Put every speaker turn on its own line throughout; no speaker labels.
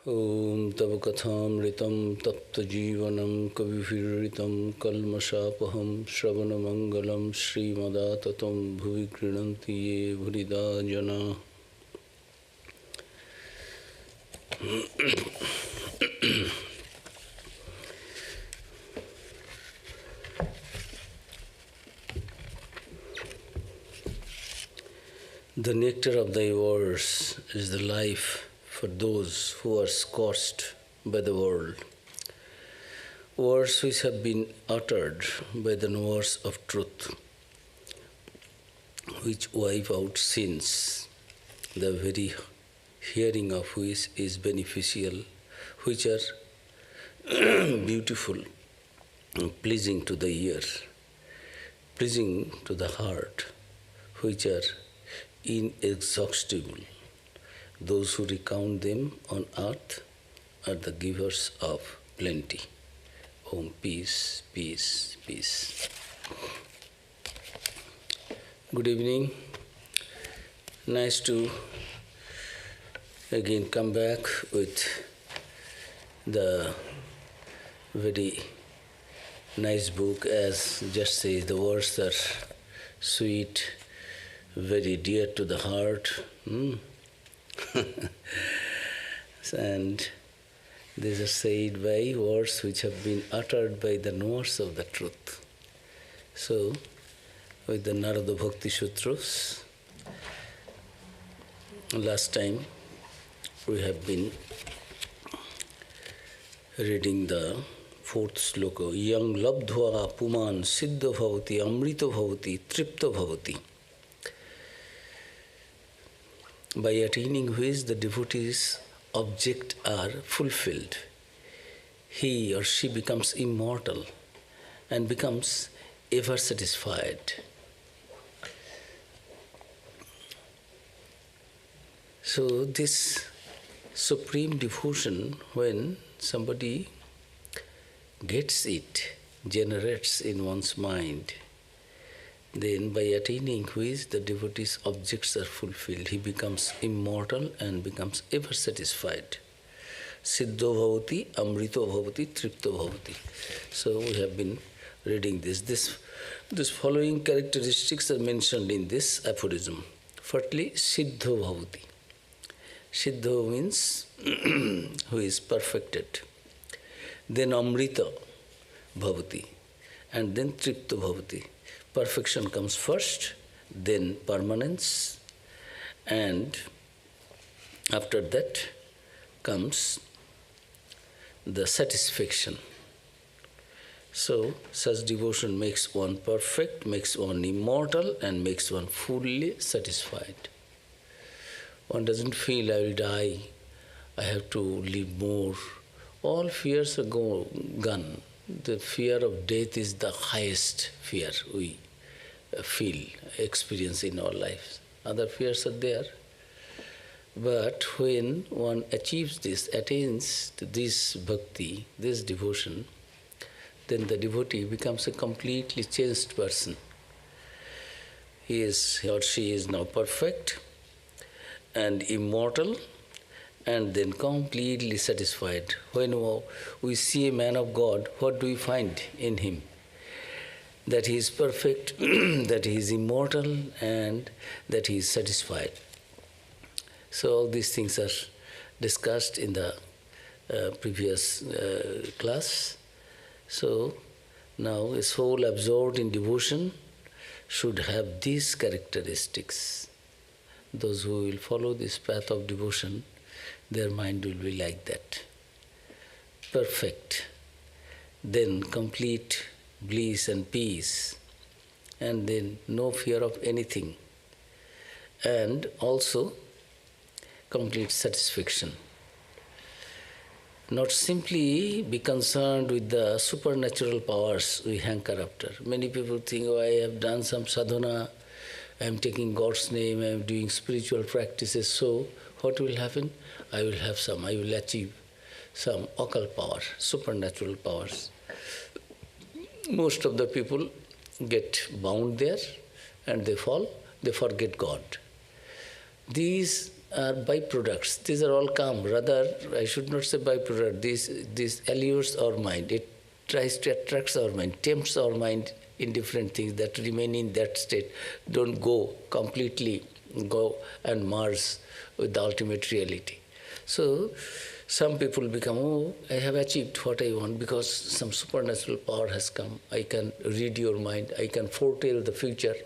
Om Tava Kathamritam Tapta Jivanam Kavihiritam Kalmashapaham Shravana Mangalam Srimadatam Bhuvi Krinanti Ye Bhurida Jana. The nectar of thy words is the life for those who are scorched by the world. Words which have been uttered by the knowers of truth, which wipe out sins, the very hearing of which is beneficial, which are beautiful, pleasing to the ear, pleasing to the heart, which are inexhaustible. Those who recount them on earth are the givers of plenty. Om, peace, peace, peace. Good evening. Nice to again come back with the very nice book. As just says, the words are sweet, very dear to the heart. And these are said by words which have been uttered by the knowers of the truth. So, with the Narada Bhakti Sutras, last time we have been reading the fourth sloka. Yang labdhva puman siddha bhavati amrita bhavati tripta bhavati. By attaining which the devotee's objects are fulfilled, he or she becomes immortal and becomes ever satisfied. So this supreme devotion, when somebody gets it, generates in one's mind, then by attaining which the devotee's objects are fulfilled, he becomes immortal and becomes ever satisfied. Siddho bhavati, amrito bhavati, tripto bhavati. So we have been reading this. This following characteristics are mentioned in this aphorism. Firstly, siddho bhavati. Siddho means who is perfected. Then amrita bhavati. And then tripto bhavati. Perfection comes first, then permanence, and after that comes the satisfaction. So, such devotion makes one perfect, makes one immortal, and makes one fully satisfied. One doesn't feel, I will die, I have to live more. All fears are gone. The fear of death is the highest fear we feel, experience in our lives. Other fears are there. But when one achieves this, attains to this bhakti, this devotion, then the devotee becomes a completely changed person. He or she is now perfect and immortal, and then completely satisfied. When we see a man of God, what do we find in him? That he is perfect, that he is immortal, and that he is satisfied. So all these things are discussed in the previous class. So now a soul absorbed in devotion should have these characteristics. Those who will follow this path of devotion, their mind will be like that. Perfect, then complete bliss and peace, and then no fear of anything, and also complete satisfaction. Not simply be concerned with the supernatural powers we hanker after. Many people think, oh, I have done some sadhana, I am taking God's name, I am doing spiritual practices, so what will happen? I will achieve some occult power, supernatural powers. Most of the people get bound there and they fall, they forget God. These are byproducts. These are all calm. Rather, I should not say byproduct. This allures our mind. It tries to attract our mind, tempts our mind in different things that remain in that state. Don't go completely, go and merge with the ultimate reality. So, some people become, oh, I have achieved what I want because some supernatural power has come. I can read your mind. I can foretell the future.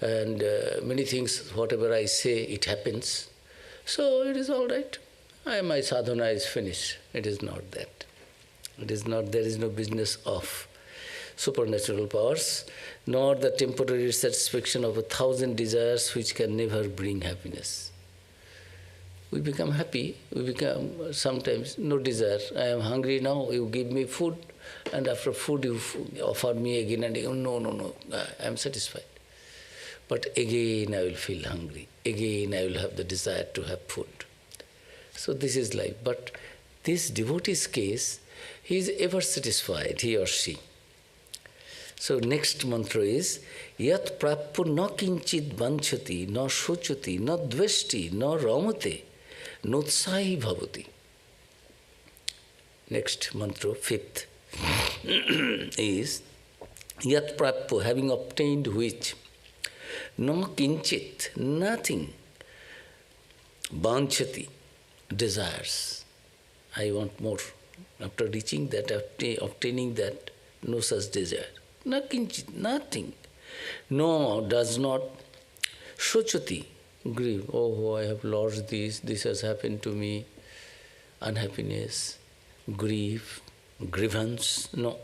And many things, whatever I say, it happens. So it is all right. My sadhana is finished. It is not that. It is not, there is no business of supernatural powers, nor the temporary satisfaction of 1,000 desires which can never bring happiness. We become happy, we become sometimes no desire. I am hungry now, you give me food, and after food you offer me again and again. No, I am satisfied. But again I will feel hungry. Again I will have the desire to have food. So this is life. But this devotee's case, he is ever satisfied, he or she. So next mantra is, Yat prappu na kinchit vanchati, na shochati, na dveshti, na ramate, notsahi bhavati. Next mantra, fifth, is, Yat prappu, having obtained which, no kinchit, nothing, vanchati, desires. I want more. After reaching that, obtaining that, no such desire. No kinchit, nothing. No, does not, shochati, grieve. Oh, I have lost this has happened to me. Unhappiness, grief, grievance. No,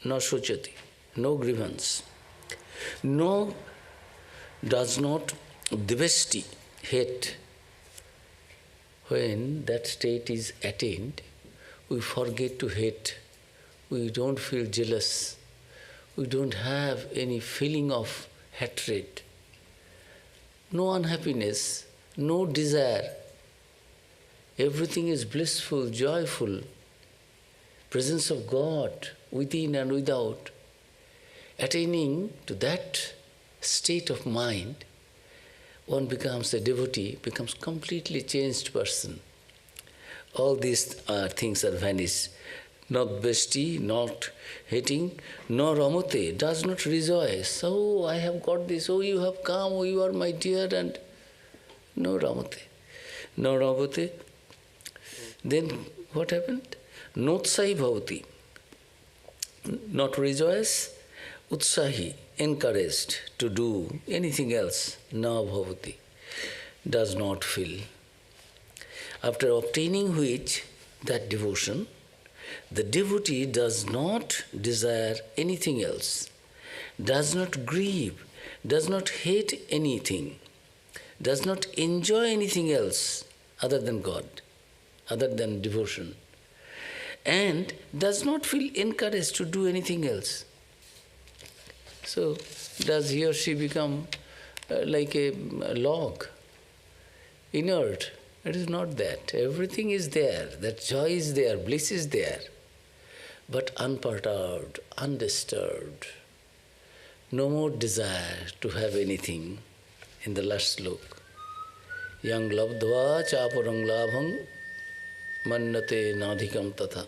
no shochati, no grievance. No, does not dvesti, hate. When that state is attained, we forget to hate. We don't feel jealous. We don't have any feeling of hatred. No unhappiness, no desire. Everything is blissful, joyful. Presence of God within and without. Attaining to that state of mind, one becomes a devotee, becomes completely changed person. All these things are vanished. Not besti, not hating, nor ramate, does not rejoice. Oh, I have got this, oh, you have come, oh, you are my dear, and no ramate. No ramate. Then what happened? Notsahi bhavati. Not rejoice, utsahi, encouraged to do anything else. Na bhavati. Does not feel. After obtaining which, that devotion, the devotee does not desire anything else, does not grieve, does not hate anything, does not enjoy anything else other than God, other than devotion, and does not feel encouraged to do anything else. So, does he or she become like a log, inert? It is not that. Everything is there. That joy is there, bliss is there. But unperturbed, undisturbed. No more desire to have anything. In the last slok. Yang labdva chaparang labhang mannate nadhikam tatha.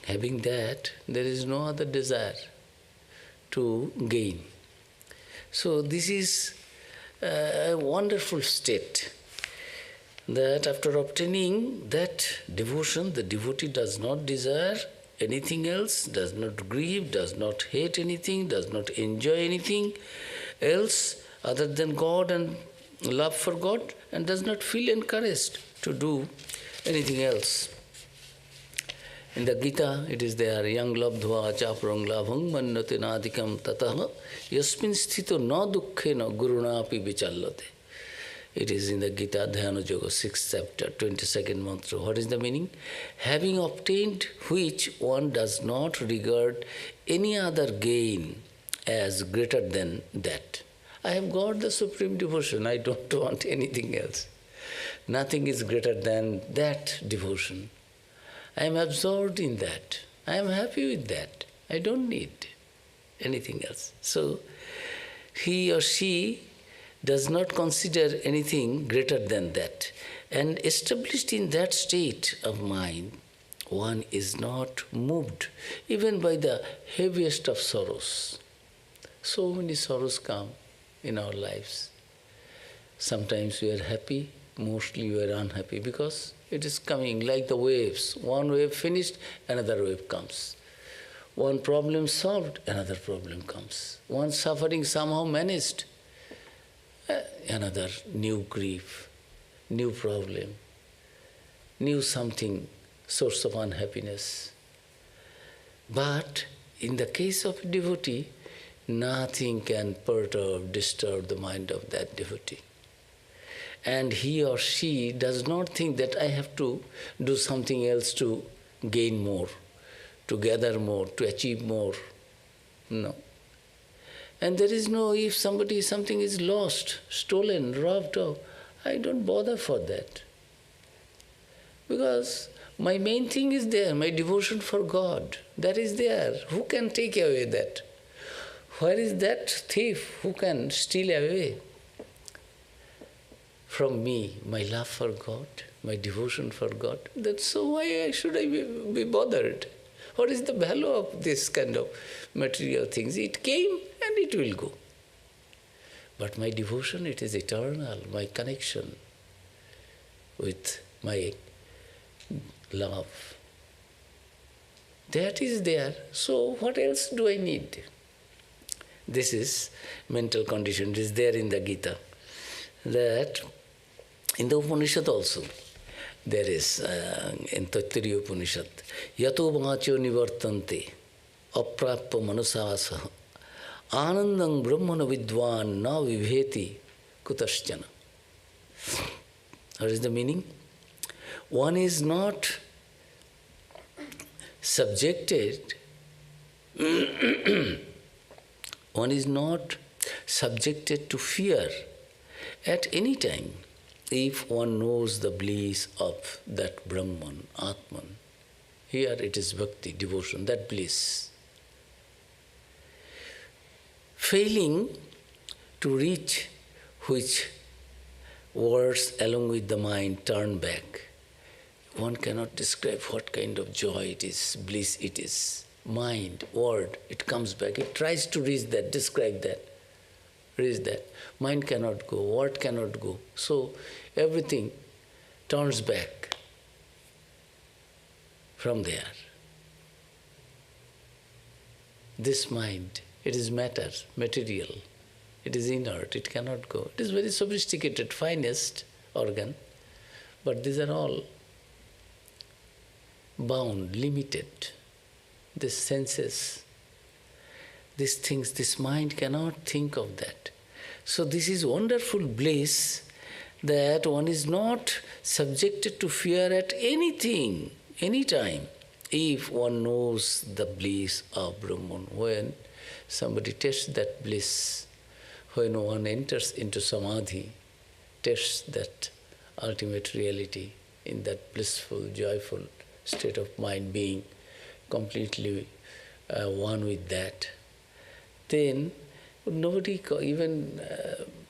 Having that, there is no other desire to gain. So this is a wonderful state, that after obtaining that devotion, the devotee does not desire anything else, does not grieve, does not hate anything, does not enjoy anything else other than God and love for God, and does not feel encouraged to do anything else. In the Gita, it is there, yang labdhva chaprang labhang mannate nadikam tataha yasmin sthito na dukkhena gurunapi vichallate. It is in the Gita, Dhyana Yoga, 6th chapter, 22nd mantra. What is the meaning? Having obtained which, one does not regard any other gain as greater than that. I have got the supreme devotion, I don't want anything else. Nothing is greater than that devotion. I am absorbed in that. I am happy with that. I don't need anything else. So, he or she does not consider anything greater than that. And established in that state of mind, one is not moved even by the heaviest of sorrows. So many sorrows come in our lives. Sometimes we are happy, mostly we are unhappy because it is coming like the waves. One wave finished, another wave comes. One problem solved, another problem comes. One suffering somehow managed, another new grief, new problem, new something, source of unhappiness. But in the case of a devotee, nothing can perturb, disturb the mind of that devotee. And he or she does not think that I have to do something else to gain more, to gather more, to achieve more. No. And there is no, if something is lost, stolen, robbed off, I don't bother for that. Because my main thing is there, my devotion for God. That is there. Who can take away that? Where is that thief who can steal away from me my love for God, my devotion for God? That's so why should I be bothered? What is the value of this kind of material things? It came and it will go. But my devotion, it is eternal, my connection with my love. That is there. So what else do I need? This is mental condition. It is there in the Gita. That in the Upanishad also, there is in Taittiriya Upanishad, Yato vacho nivartante aprappa manusasa anandam brahmana vidvan na vibheti kutaschana. What is the meaning? One is not subjected one is not subjected to fear at any time if one knows the bliss of that Brahman, Atman. Here it is bhakti, devotion, that bliss. Failing to reach which words along with the mind turn back. One cannot describe what kind of joy it is, bliss it is. Mind, word, it comes back. It tries to reach that, describe that, reach that. Mind cannot go, word cannot go. So everything turns back from there. This mind, it is matter, material. It is inert, it cannot go. It is very sophisticated, finest organ. But these are all bound, limited. These senses, these things, this mind cannot think of that. So this is wonderful bliss that one is not subjected to fear at anything, any time, if one knows the bliss of Brahman. When somebody tastes that bliss, when one enters into samadhi, tastes that ultimate reality in that blissful, joyful state of mind, being completely one with that, then nobody even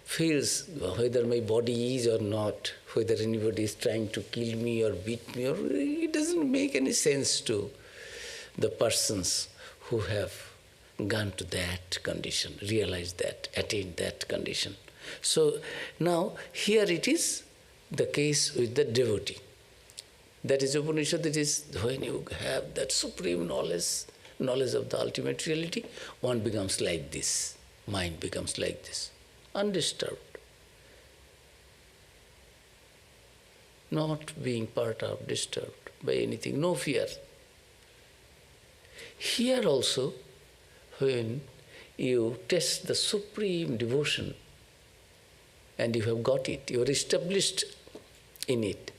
feels whether my body is or not, whether anybody is trying to kill me or beat me, or it doesn't make any sense to the persons who have gone to that condition, realized that, attained that condition. So now here it is the case with the devotee. That is Upanishad, that is when you have that supreme knowledge of the ultimate reality, one becomes like this, mind becomes like this, undisturbed, not being part of, disturbed by anything, no fear. Here also, when you test the supreme devotion and you have got it, you are established in it.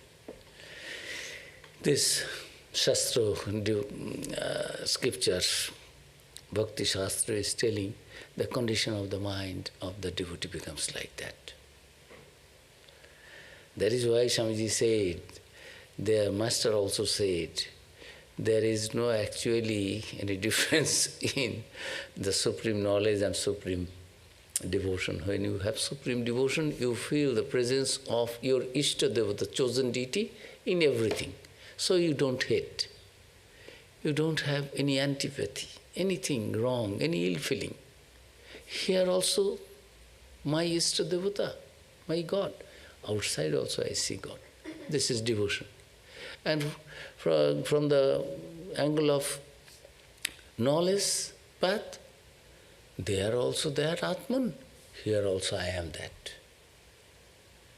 This Shastra, scriptures, Bhakti Shastra is telling the condition of the mind of the devotee becomes like that. That is why Swamiji said, their master also said, there is no actually any difference in the supreme knowledge and supreme devotion. When you have supreme devotion, you feel the presence of your Ishtadeva, the chosen deity, in everything. So you don't hate. You don't have any antipathy, anything wrong, any ill feeling. Here also, my Ishtadevata, my God. Outside also I see God. This is devotion. And from the angle of knowledge path, there also that Atman. Here also I am that.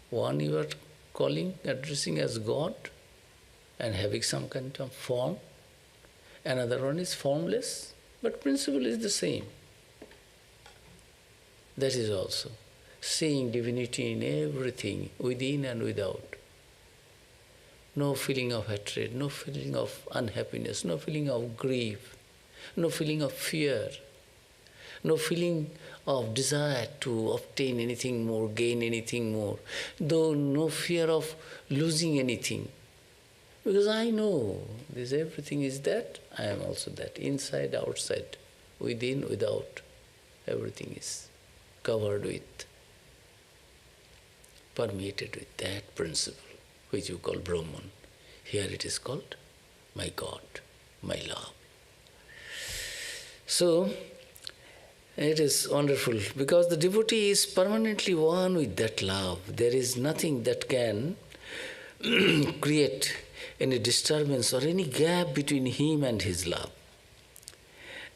One you are calling, addressing as God and having some kind of form. Another one is formless, but principle is the same. That is also seeing divinity in everything, within and without. No feeling of hatred, no feeling of unhappiness, no feeling of grief, no feeling of fear, no feeling of desire to obtain anything more, gain anything more, though no fear of losing anything. Because I know this everything is that, I am also that, inside, outside, within, without, everything is covered with, permeated with that principle, which you call Brahman. Here it is called my God, my love. So, it is wonderful because the devotee is permanently one with that love. There is nothing that can create any disturbance or any gap between him and his love.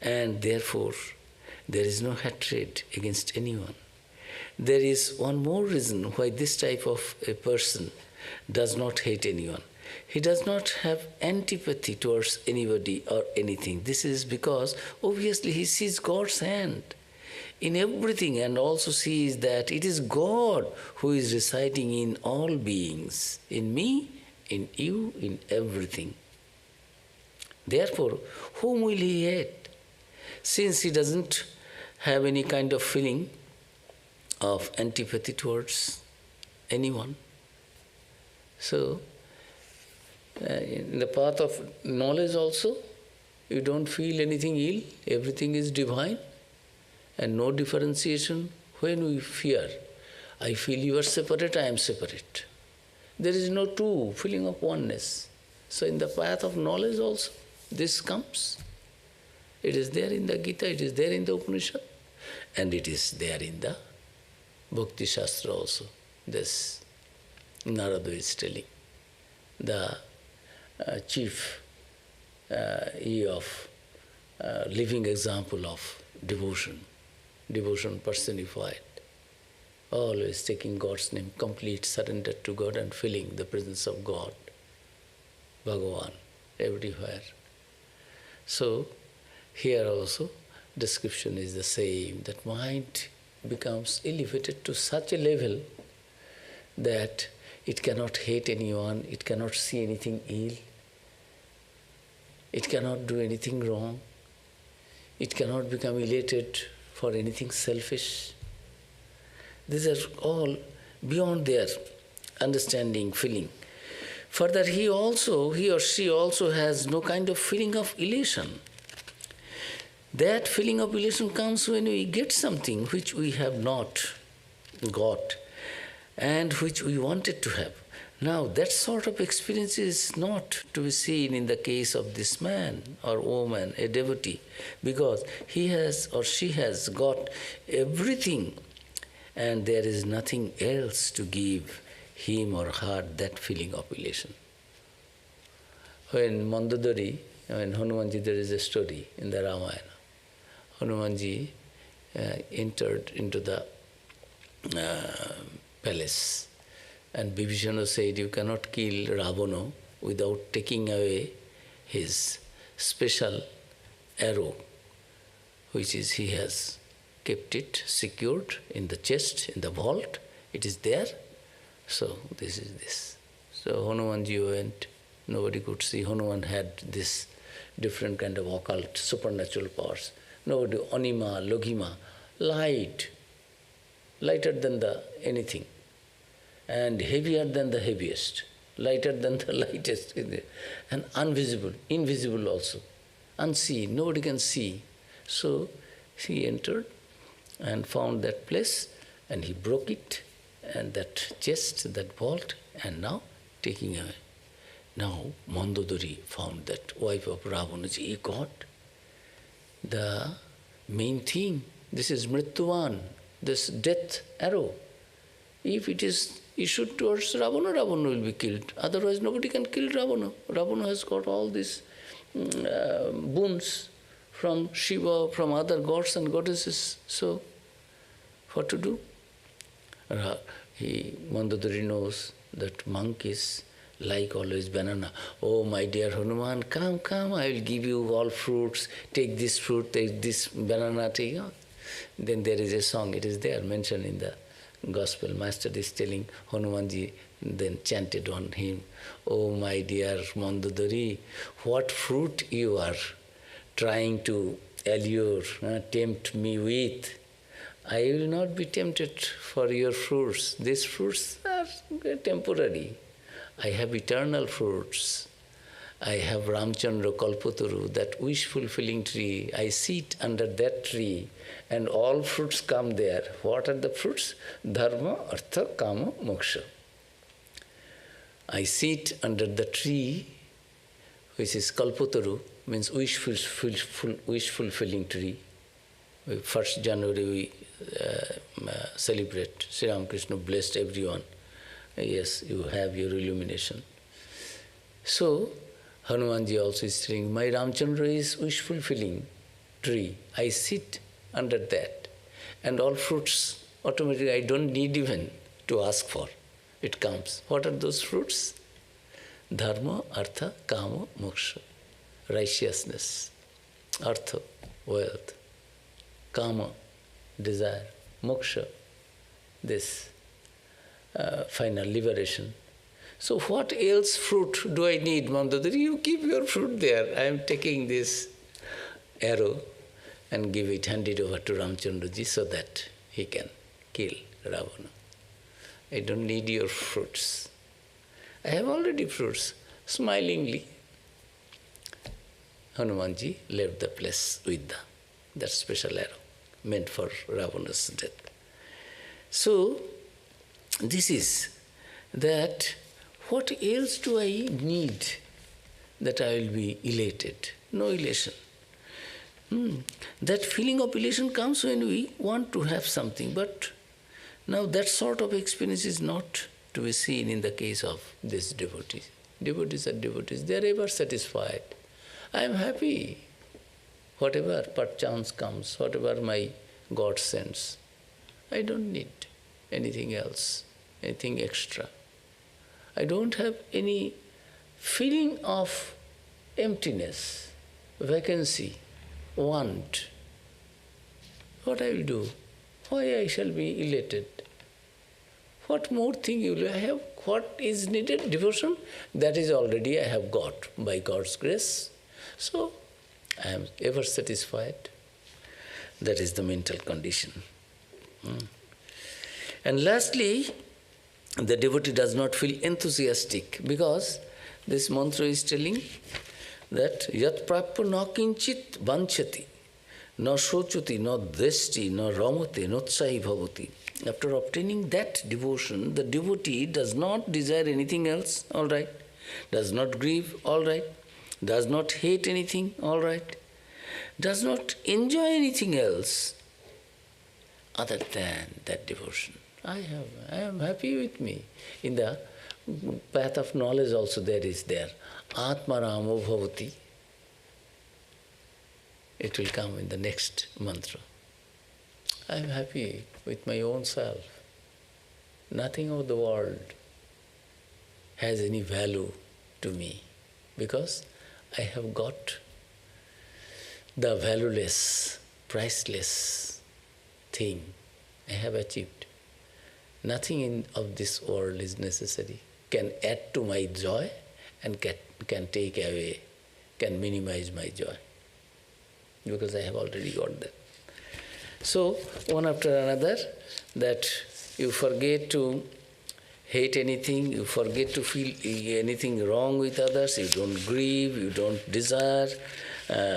And therefore, there is no hatred against anyone. There is one more reason why this type of a person does not hate anyone. He does not have antipathy towards anybody or anything. This is because obviously he sees God's hand in everything and also sees that it is God who is residing in all beings, in me, in you, in everything. Therefore, whom will he hate? Since he doesn't have any kind of feeling of antipathy towards anyone. So, in the path of knowledge also, you don't feel anything ill, everything is divine, and no differentiation. When we fear, I feel you are separate, I am separate. There is no two, feeling of oneness. So in the path of knowledge also, this comes. It is there in the Gita, it is there in the Upanishad, and it is there in the Bhakti Shastra also. This Narada is telling. The chief of living example of devotion, devotion personified, always taking God's name, complete surrender to God and feeling the presence of God, Bhagavan, everywhere. So, here also, description is the same, that mind becomes elevated to such a level that it cannot hate anyone, it cannot see anything ill, it cannot do anything wrong, it cannot become elated for anything selfish. These are all beyond their understanding, feeling. Further, he or she also has no kind of feeling of elation. That feeling of elation comes when we get something which we have not got and which we wanted to have. Now, that sort of experience is not to be seen in the case of this man or woman, a devotee, because he has or she has got everything and there is nothing else to give him or her that feeling of elation. When Mandodari, when Hanumanji, there is a story in the Ramayana. Hanumanji entered into the palace, and Bibhishana said, you cannot kill Ravana without taking away his special arrow, which is he has kept it secured in the chest, in the vault. It is there. So this is this. So Hanumanji went, nobody could see. Hanuman had this different kind of occult, supernatural powers. Nobody, Anima, Logima, light, lighter than the anything, and heavier than the heaviest, lighter than the lightest, and invisible also, unseen, nobody can see. So he entered and found that place, and he broke it, and that chest, that vault, and now taking away. Now Mandodari found that wife of Ravanaji, he got the main thing. This is Mrittuvan, this death arrow. If it is issued towards Ravana, Ravana will be killed. Otherwise nobody can kill Ravana. Ravana has got all these boons from Shiva, from other gods and goddesses. So, what to do? Mandodari knows that monk is like always banana. Oh, my dear Hanuman, come, come, I will give you all fruits. Take this fruit, take this banana, take. Then there is a song, it is there, mentioned in the Gospel. Master is telling Hanumanji, then chanted on him, oh, my dear Mandodari, what fruit you are trying to allure, tempt me with. I will not be tempted for your fruits. These fruits are temporary. I have eternal fruits. I have Ramchandra Kalpataru, that wish-fulfilling tree. I sit under that tree and all fruits come there. What are the fruits? Dharma, Artha, Kama, Moksha. I sit under the tree, which is Kalpataru, means wish-fulfilling tree. 1st January we celebrate. Sri Ramakrishna blessed everyone. Yes, you have your illumination. So, Hanumanji also is saying, my Ramchandra is wish-fulfilling tree. I sit under that. And all fruits, automatically, I don't need even to ask for. It comes. What are those fruits? Dharma, Artha, Kama, Moksha. Righteousness. Artha, wealth. Kama, desire. Moksha, this final liberation. So what else fruit do I need, Mandodari? You keep your fruit there. I am taking this arrow and hand it over to Ramchandraji so that he can kill Ravana. I don't need your fruits. I have already fruits. Smilingly, Hanumanji left the place with that special arrow meant for Ravana's death. So, this is that what else do I need that I will be elated? No elation. That feeling of elation comes when we want to have something, but now that sort of experience is not to be seen in the case of these devotees. Devotees are devotees, they are ever satisfied. I am happy. Whatever perchance comes, whatever my God sends, I don't need anything else, anything extra. I don't have any feeling of emptiness, vacancy, want. What I will do? Why I shall be elated? What more thing you will have? What is needed? Devotion? That is already I have got by God's grace. So, I am ever satisfied. That is the mental condition. And lastly, the devotee does not feel enthusiastic because this mantra is telling that yat prapya na kinchit vanchati, na shochuti, na dreshti, na ramate, notsahi bhavati. After obtaining that devotion, the devotee does not desire anything else, all right. Does not grieve, all right. Does not hate anything, all right. Does not enjoy anything else other than that devotion. I am happy with me. In the path of knowledge also there is there. Atma Ramo Bhavati. It will come in the next mantra. I am happy with my own self. Nothing of the world has any value to me because I have got the valueless, priceless thing I have achieved. Nothing of this world is necessary, can add to my joy and can take away, can minimize my joy, because I have already got that. So, one after another, that you forget to hate anything, you forget to feel anything wrong with others, you don't grieve, you don't desire,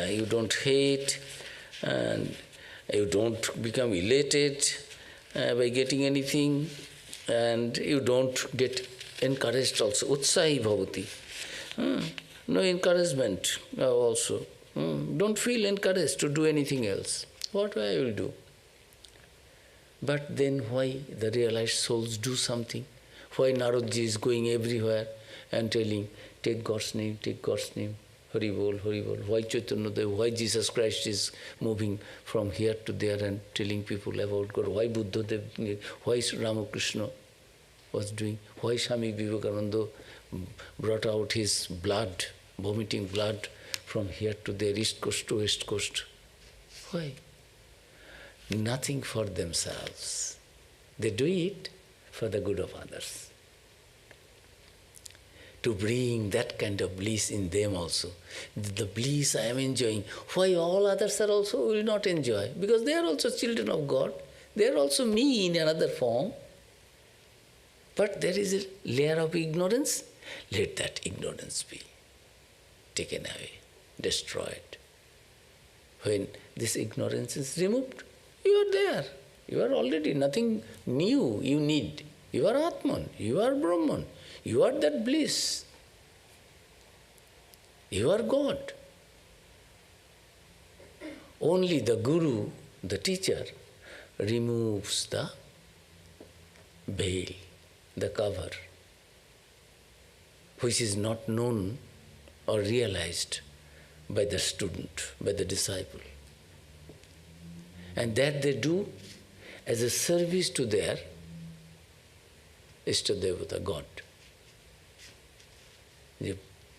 you don't hate, and You don't become elated by getting anything, and you don't get encouraged also. Utsahi bhavati. No encouragement also. Don't feel encouraged to do anything else. What I will do? But then why the realized souls do something? Why Narada is going everywhere and telling, take God's name, Hari Bol, Hari Bol. Why Chaitanya Dev, why Jesus Christ is moving from here to there and telling people about God? Why Buddha Dev, why Ramakrishna was doing? Why Swami Vivekananda brought out his blood, vomiting blood from here to there, east coast to west coast? Why? Nothing for themselves. They do it for the good of others. To bring that kind of bliss in them also. The bliss I am enjoying. Why all others are also will not enjoy? Because they are also children of God. They are also me in another form. But there is a layer of ignorance. Let that ignorance be taken away, destroyed. When this ignorance is removed, you are there. You are already nothing new you need. You are Atman. You are Brahman. You are that bliss. You are God. Only the Guru, the teacher, removes the veil, the cover, which is not known or realized by the student, by the disciple. And that they do as a service to their Ishtadevata, God.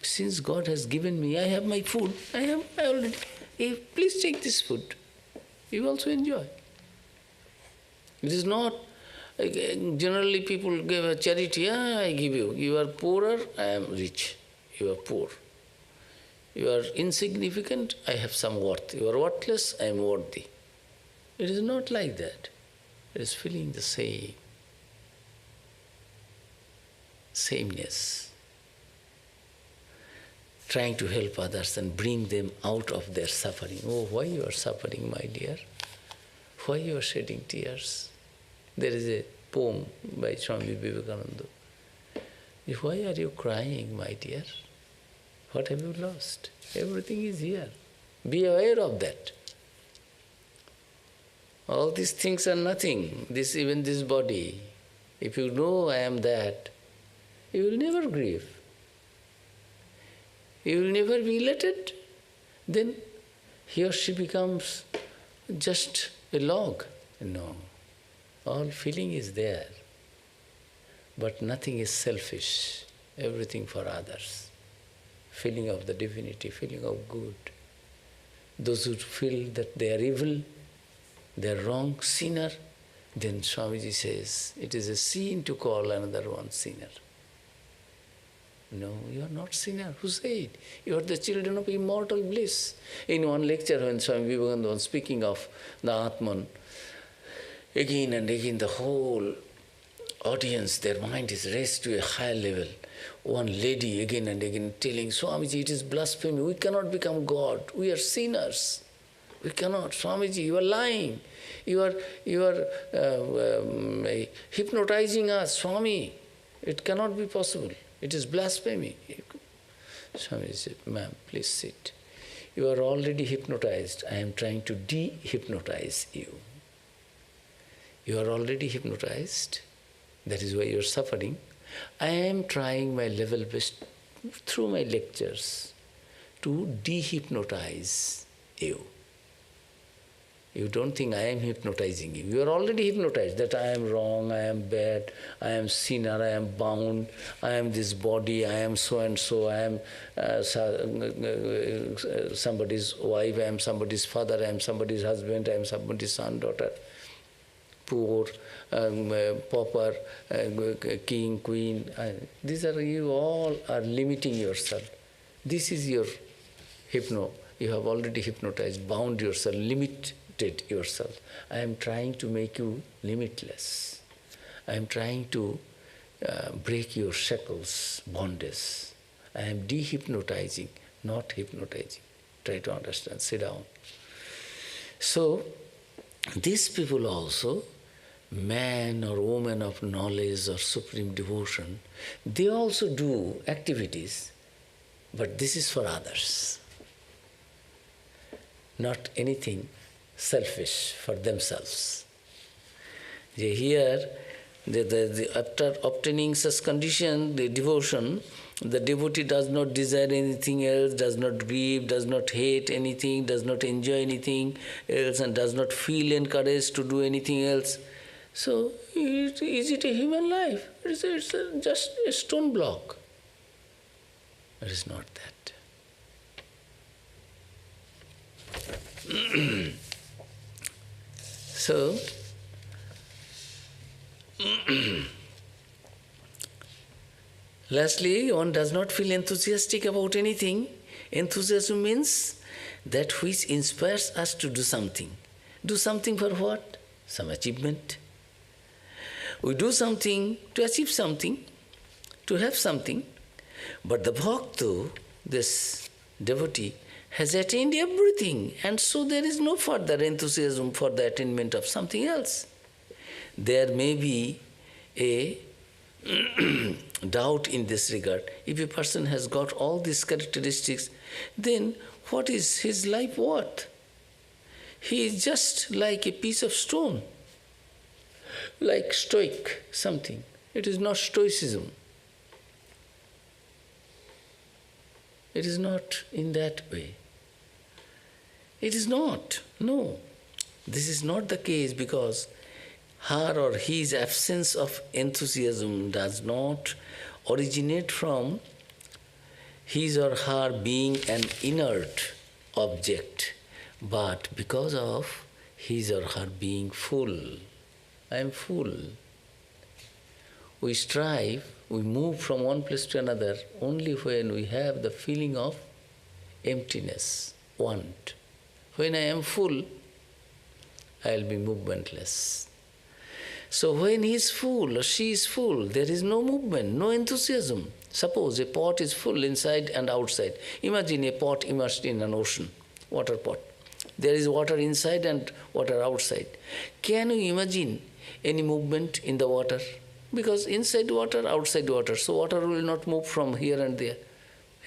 Since God has given me, I have my food, I already, please take this food. You also enjoy. It is not, generally people give a charity, I give you. You are poorer, I am rich. You are poor. You are insignificant, I have some worth. You are worthless, I am worthy. It is not like that. It is feeling the sameness. Trying to help others and bring them out of their suffering. Oh, why you are suffering, my dear? Why you are shedding tears? There is a poem by Swami Vivekananda. Why are you crying, my dear? What have you lost? Everything is here. Be aware of that. All these things are nothing, even this body. If you know I am that, you will never grieve. You will never be elated. Then he or she becomes just a log. No, all feeling is there. But nothing is selfish, everything for others. Feeling of the divinity, feeling of good. Those who feel that they are evil, they are wrong, sinner, then Swamiji says, it is a sin to call another one sinner. No, you are not sinner. Who said? You are the children of immortal bliss. In one lecture when Swami Vivekananda was speaking of the Atman, again and again the whole audience, their mind is raised to a higher level. One lady again and again telling, Swamiji, it is blasphemy. We cannot become God. We are sinners. We cannot. Swamiji, you are lying. You are hypnotizing us. Swami, it cannot be possible. It is blasphemy. Swami said, ma'am, please sit. You are already hypnotized. I am trying to de-hypnotize you. You are already hypnotized. That is why you are suffering. I am trying my level best through my lectures to de-hypnotize you. You don't think I am hypnotizing you. You are already hypnotized that I am wrong, I am bad, I am sinner, I am bound, I am this body, I am so and so, I am somebody's wife, I am somebody's father, I am somebody's husband, I am somebody's son, daughter, poor, pauper, king, queen. These are, you all are limiting yourself. This is your hypno. You have already hypnotized, bound yourself, limited yourself. I am trying to make you limitless. I am trying to break your shackles, bondage. I am de-hypnotizing, not hypnotizing. Try to understand. Sit down. So, these people also, man or woman of knowledge or supreme devotion, they also do activities, but this is for others, not anything selfish for themselves. Here, after obtaining such condition, the devotion, the devotee does not desire anything else, does not grieve, does not hate anything, does not enjoy anything else, and does not feel encouraged to do anything else. So, is it a human life? It's just a stone block. It is not that. So, lastly, one does not feel enthusiastic about anything. Enthusiasm means that which inspires us to do something. Do something for what? Some achievement. We do something to achieve something, to have something. But the bhakta, this devotee, has attained everything, and so there is no further enthusiasm for the attainment of something else. There may be a doubt in this regard. If a person has got all these characteristics, then what is his life worth? He is just like a piece of stone, like stoic something. It is not stoicism. It is not in that way. It is not. No. This is not the case, because her or his absence of enthusiasm does not originate from his or her being an inert object, but because of his or her being full. I am full. We strive, we move from one place to another only when we have the feeling of emptiness, want. When I am full, I will be movementless. So when he is full or she is full, there is no movement, no enthusiasm. Suppose a pot is full inside and outside. Imagine a pot immersed in an ocean, water pot. There is water inside and water outside. Can you imagine any movement in the water? Because inside water, outside water. So water will not move from here and there.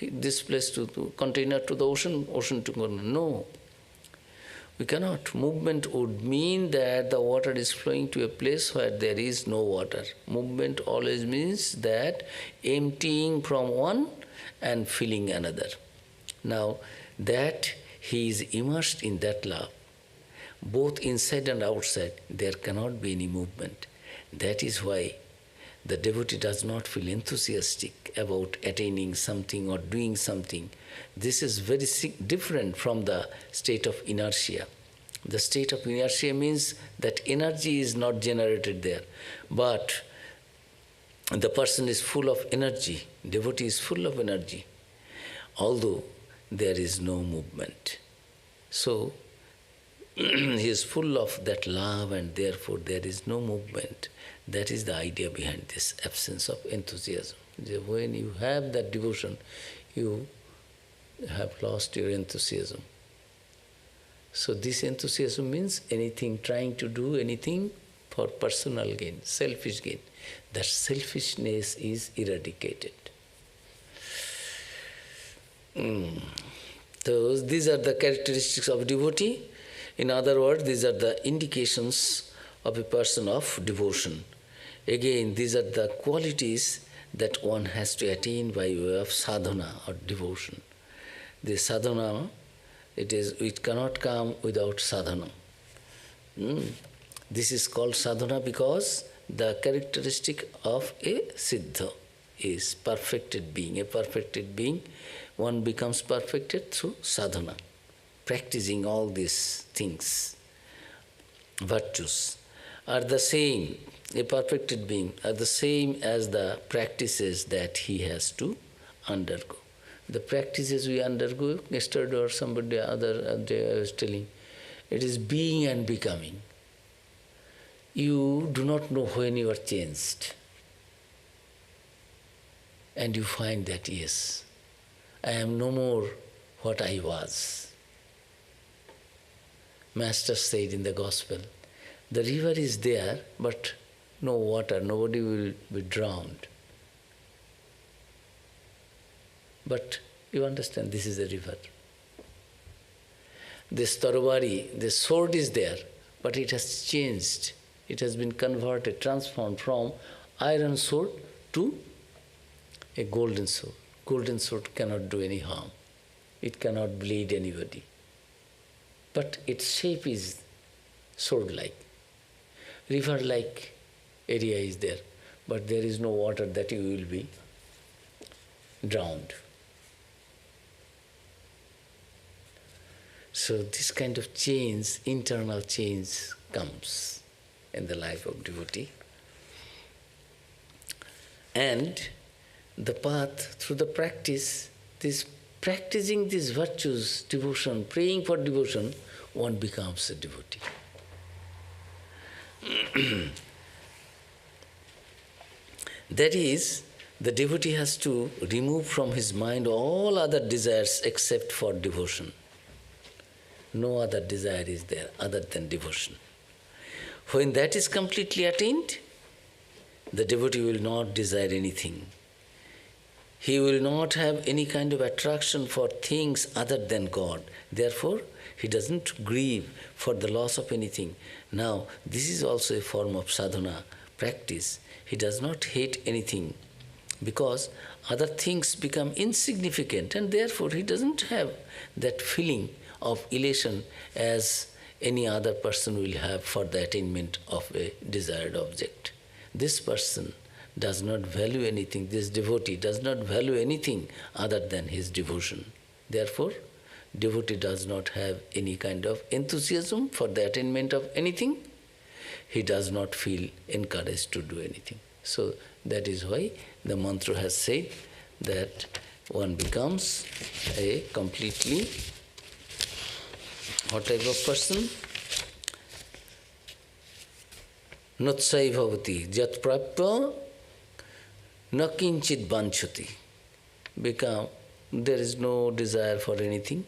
This place to container to the ocean, ocean to container. No. We cannot. Movement would mean that the water is flowing to a place where there is no water. Movement always means that emptying from one and filling another. Now, that he is immersed in that love, both inside and outside, there cannot be any movement. That is why the devotee does not feel enthusiastic about attaining something or doing something. This is very different from the state of inertia. The state of inertia means that energy is not generated there, but the person is full of energy, devotee is full of energy, although there is no movement. So, he is full of that love and therefore there is no movement. That is the idea behind this absence of enthusiasm. When you have that devotion, you have lost your enthusiasm. So this enthusiasm means anything, trying to do anything for personal gain, selfish gain. That selfishness is eradicated. So these are the characteristics of devotee. In other words, these are the indications of a person of devotion. Again, these are the qualities that one has to attain by way of sadhana or devotion. The sadhana, it cannot come without sadhana. This is called sadhana because the characteristic of a siddha is perfected being. A perfected being, one becomes perfected through sadhana, practicing all these things. Virtues are the same, a perfected being are the same as the practices that he has to undergo. The practices we undergo, yesterday or somebody other day I was telling, it is being and becoming. You do not know when you are changed. And you find that, yes, I am no more what I was. Master said in the Gospel, the river is there, but no water, nobody will be drowned. But you understand, this is a river. This Tarwari, this sword is there, but it has changed. It has been converted, transformed from iron sword to a golden sword. Golden sword cannot do any harm. It cannot bleed anybody. But its shape is sword-like. River-like area is there, but there is no water that you will be drowned. So this kind of change, internal change, comes in the life of devotee. And the path through the practice, this practicing these virtues, devotion, praying for devotion, one becomes a devotee. That is, the devotee has to remove from his mind all other desires except for devotion. No other desire is there other than devotion. When that is completely attained, the devotee will not desire anything. He will not have any kind of attraction for things other than God. Therefore, he doesn't grieve for the loss of anything. Now, this is also a form of sadhana practice. He does not hate anything because other things become insignificant, and therefore he doesn't have that feeling of elation as any other person will have for the attainment of a desired object. This person does not value anything, this devotee does not value anything other than his devotion. Therefore, devotee does not have any kind of enthusiasm for the attainment of anything. He does not feel encouraged to do anything. So that is why the mantra has said that one becomes a completely, what type of person? Nutsai bhavati jat prapya na kinchit vanchati. There is no desire for anything,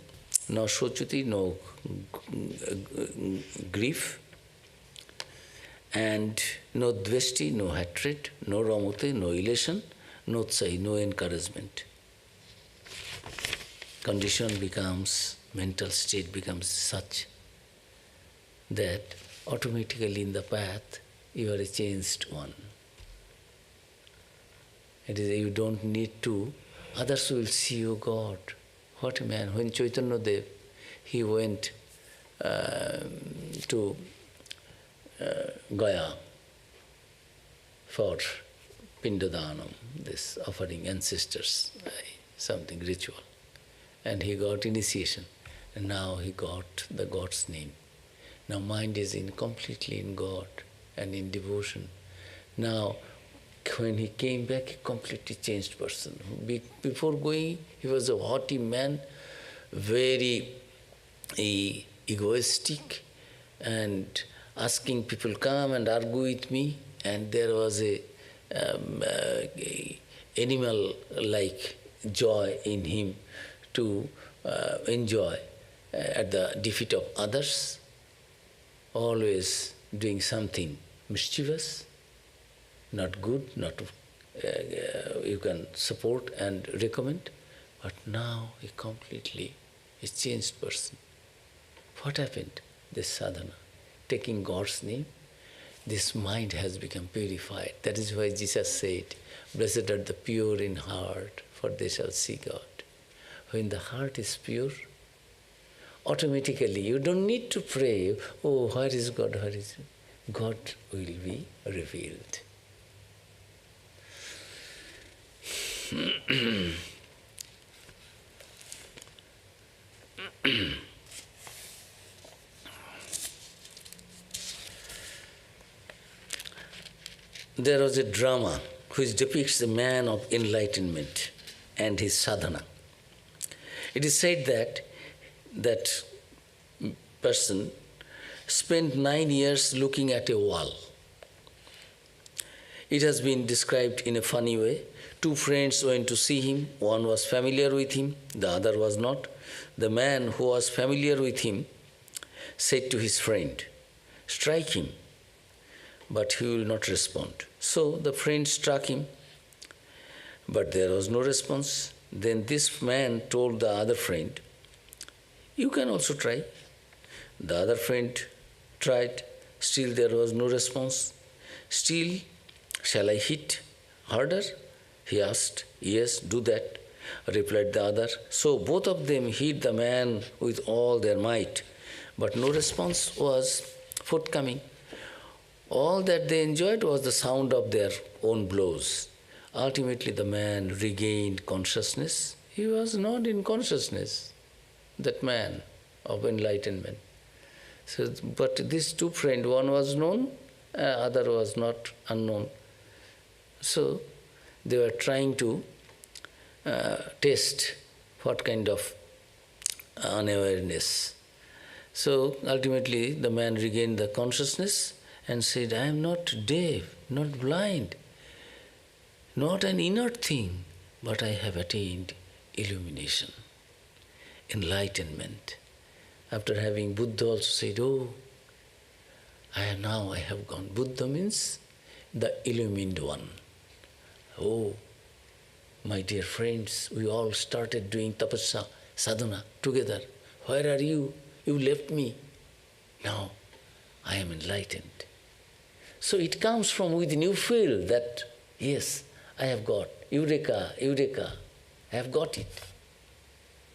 no shochuti, no grief, and no dvesti, no hatred, no ramute, no elation, no tsai, no encouragement. Condition becomes, mental state becomes such that automatically in the path you are a changed one. It is, you don't need to, others will see you, God. What a man. When Chaitanya Dev, he went to Gaya for Pindadanam, this offering ancestors, something ritual. And he got initiation. And now he got the God's name. Now mind is completely in God and in devotion. Now, when he came back, a completely changed person. Before going, he was a haughty man, very egoistic, and asking people, come and argue with me. And there was a animal-like joy in him to enjoy at the defeat of others, always doing something mischievous, not good, not you can support and recommend, but now he completely is changed person. What happened? This sadhana, taking God's name, this mind has become purified. That is why Jesus said, blessed are the pure in heart, for they shall see God. When the heart is pure, automatically you don't need to pray, oh, where is God, where is God will be revealed. There was a drama which depicts a man of enlightenment and his sadhana. It is said that that person spent 9 years looking at a wall. It has been described in a funny way. 2 friends went to see him. One was familiar with him, the other was not. The man who was familiar with him said to his friend, "Strike him," but he will not respond. So the friend struck him, but there was no response. Then this man told the other friend, "You can also try." The other friend tried, still there was no response. "Still, shall I hit harder?" he asked. "Yes, do that," replied the other. So both of them hit the man with all their might, but no response was forthcoming. All that they enjoyed was the sound of their own blows. Ultimately, the man regained consciousness. He was not in consciousness, that man of enlightenment. So, but these two friends, one was known, other was not unknown. So they were trying to test what kind of unawareness. So ultimately the man regained the consciousness and said, "I am not deaf, not blind, not an inert thing, but I have attained illumination, enlightenment." After having Buddha also said, "Oh, now I have gone." Buddha means the illumined one. Oh, my dear friends, we all started doing tapasya, sadhana together. Where are you? You left me. Now I am enlightened. So it comes from within. You feel that, yes, I have got, eureka, eureka, I have got it.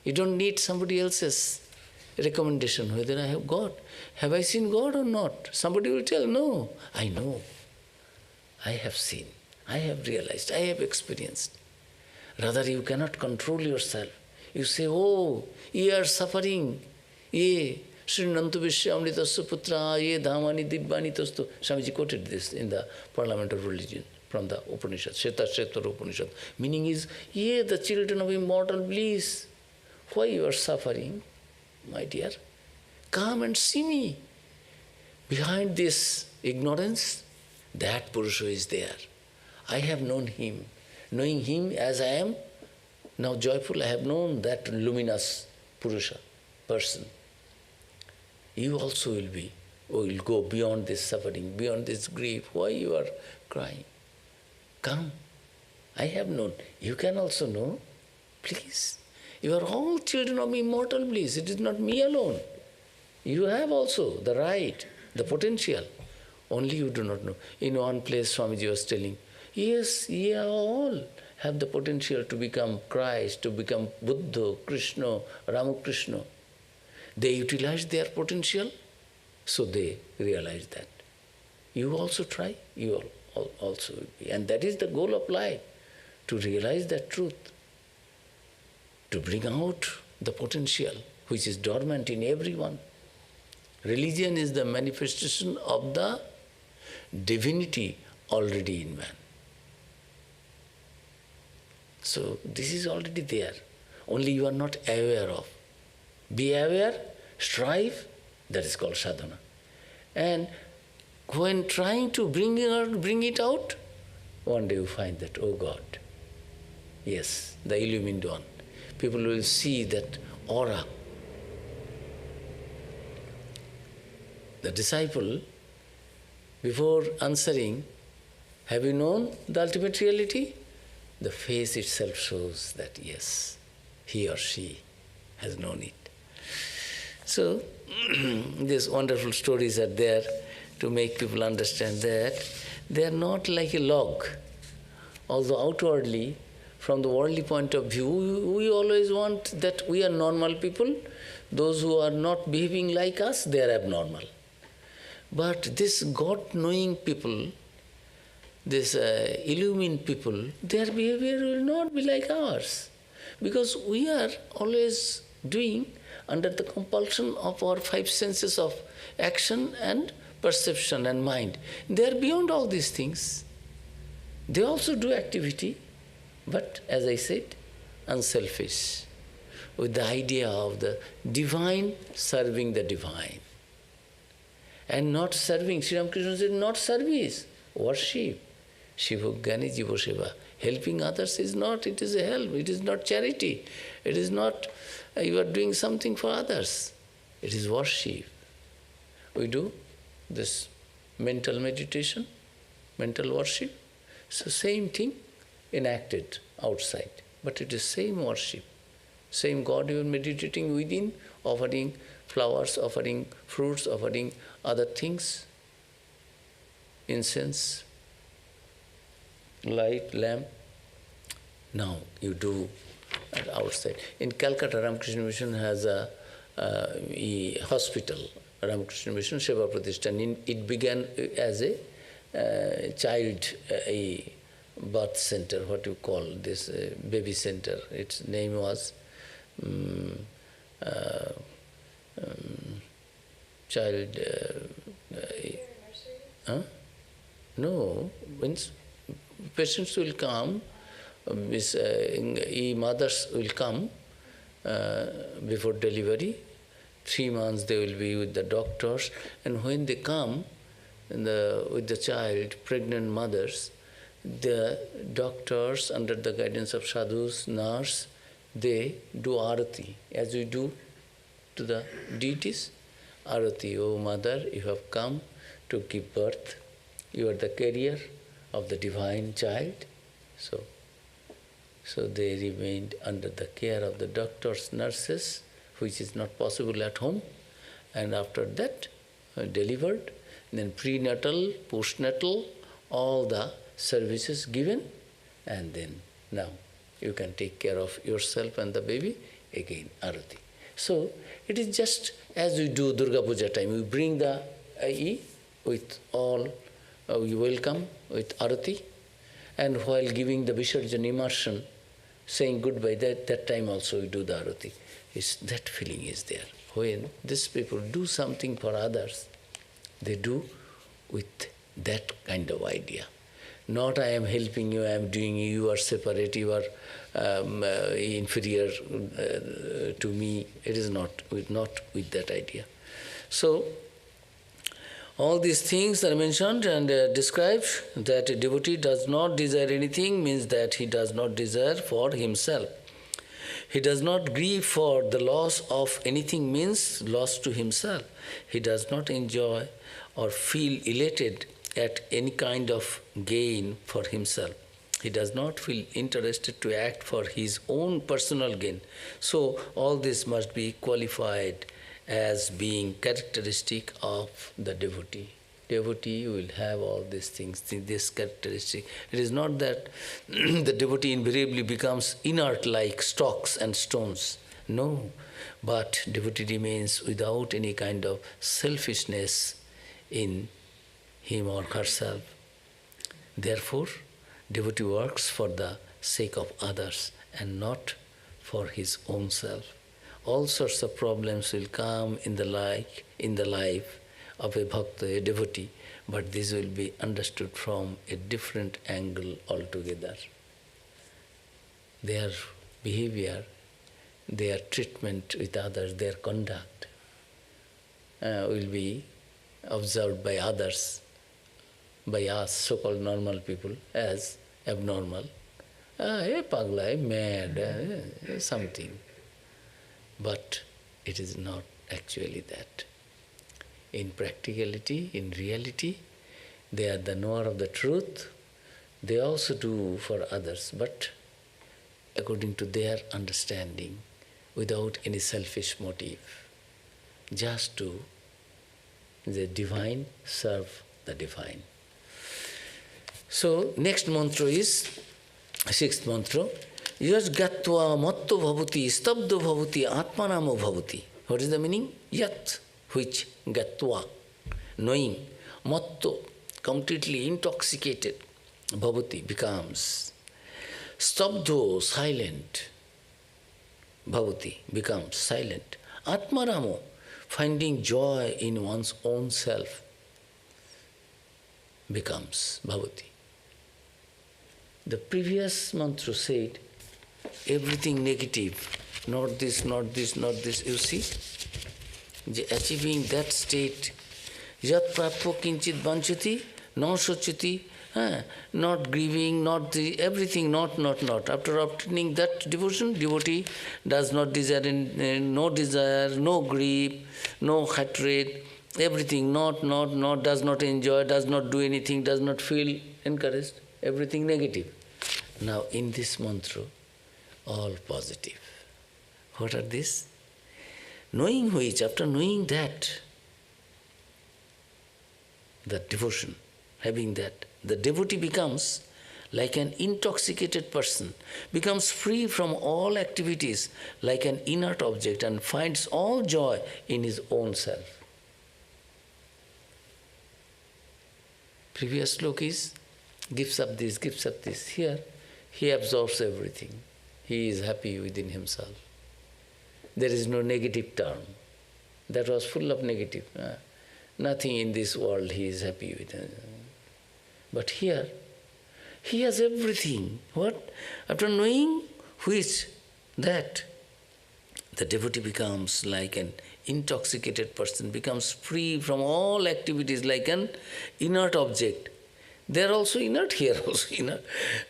You don't need somebody else's recommendation whether I have got. Have I seen God or not? Somebody will tell, no, I know. I have seen, I have realized, I have experienced. Rather, you cannot control yourself. You say, "Oh, ye are suffering. Ye, Srinantu Vishwamritasya putra, ye dhamani dibbani tastu." Swamiji quoted this in the Parliament of Religion from the Upanishad, Sheta Upanishad. Meaning is, ye, the children of immortal bliss, why you are suffering, my dear? Come and see me. Behind this ignorance, that Purusha is there. I have known him. Knowing him as I am, now joyful, I have known that luminous Purusha, person. You also will go beyond this suffering, beyond this grief. Why you are crying? Come, I have known. You can also know. Please. You are all children of immortal bliss. It is not me alone. You have also the right, the potential. Only you do not know. In one place, Swamiji was telling, yes, ye all have the potential to become Christ, to become Buddha, Krishna, Ramakrishna. They utilize their potential, so they realize that. You also try, you also will be. And that is the goal of life, to realize that truth, to bring out the potential which is dormant in everyone. Religion is the manifestation of the divinity already in man. So this is already there, only you are not aware of. Be aware, strive, that is called sadhana. And when trying to bring it out, one day you find that, oh God, yes, the illumined one. People will see that aura. The disciple, before answering, have you known the ultimate reality? The face itself shows that yes, he or she has known it. So, these wonderful stories are there to make people understand that they are not like a log. Although outwardly, from the worldly point of view, we always want that we are normal people. Those who are not behaving like us, they are abnormal. But this God-knowing people, this illumined people, their behavior will not be like ours. Because we are always doing under the compulsion of our five senses of action and perception and mind. They are beyond all these things. They also do activity, but as I said, unselfish, with the idea of the divine serving the divine. And not serving, Sri Ramakrishna said, not service, worship. Shiva Jnani Jiva Seva. Helping others is not, it is a help, it is not charity. It is not, you are doing something for others. It is worship. we do this mental meditation, mental worship. So same thing enacted outside, but it is same worship. Same God you are meditating within, offering flowers, offering fruits, offering other things, incense, light, lamp. Now you do at outside. In Calcutta, Ramakrishna Mission has a hospital, Ramakrishna Mission Seva Pratishthan. It began as a child a birth center, what you call this baby center. Its name was child. No, when patients will come, mothers will come before delivery. 3 months they will be with the doctors, and when they come with the child, pregnant mothers, the doctors, under the guidance of sadhus, nurse, they do arati, as we do to the deities. Arati, O mother, you have come to give birth. You are the carrier of the divine child. So they remained under the care of the doctors, nurses, which is not possible at home. And after that, delivered, then prenatal, postnatal, all the services given, and then now you can take care of yourself and the baby, again arati. So it is just as we do Durga Puja time, we bring the with all, we welcome with arati, and while giving the Visarjan immersion, saying goodbye, that time also we do the arati. That feeling is there. When these people do something for others, they do with that kind of idea. Not I am helping you, I am doing you are separate, you are inferior to me. It is not with that idea. So, all these things are mentioned and described, that a devotee does not desire anything means that he does not desire for himself. He does not grieve for the loss of anything means loss to himself. He does not enjoy or feel elated at any kind of gain for himself. He does not feel interested to act for his own personal gain. So all this must be qualified as being characteristic of the devotee. Devotee will have all these things, this characteristic. It is not that the devotee invariably becomes inert like stocks and stones. No, but devotee remains without any kind of selfishness in him or herself. Therefore, devotee works for the sake of others and not for his own self. All sorts of problems will come in the life of a bhakta, a devotee, but this will be understood from a different angle altogether. Their behavior, their treatment with others, their conduct will be observed by others, by us, so-called normal people, as abnormal. Pagla, mad, something. But it is not actually that. In practicality, in reality, they are the knower of the truth. They also do for others, but according to their understanding, without any selfish motive. Just to the divine serve the divine. So, next mantra is, 6th mantra, Yat gatva matto bhavati stabdo bhavati atmanamo bhavati. What is the meaning? Yat, which gatva, knowing, matto, completely intoxicated, bhavati, becomes. Stabdo, silent, bhavati, becomes silent. Atmaramo, finding joy in one's own self, becomes bhavati. The previous mantra said, everything negative, not this, not this, not this, you see? Achieving that state, yat prapto kinchit vanchati, na sochati, not grieving, not the, everything, not. After obtaining that devotion, devotee does not desire, no desire, no grief, no hatred, everything, not, does not enjoy, does not do anything, does not feel encouraged, everything negative. Now in this mantra, all positive. What are these? Knowing which, after knowing that devotion, having that, the devotee becomes like an intoxicated person, becomes free from all activities like an inert object and finds all joy in his own self. Previous sloka is, gives up this, gives up this. Here, he absorbs everything. He is happy within himself. There is no negative term. That was full of negative. Nothing in this world he is happy with. But here, he has everything. What? After knowing which, that, the devotee becomes like an intoxicated person, becomes free from all activities like an inert object. They are also inert, here also inert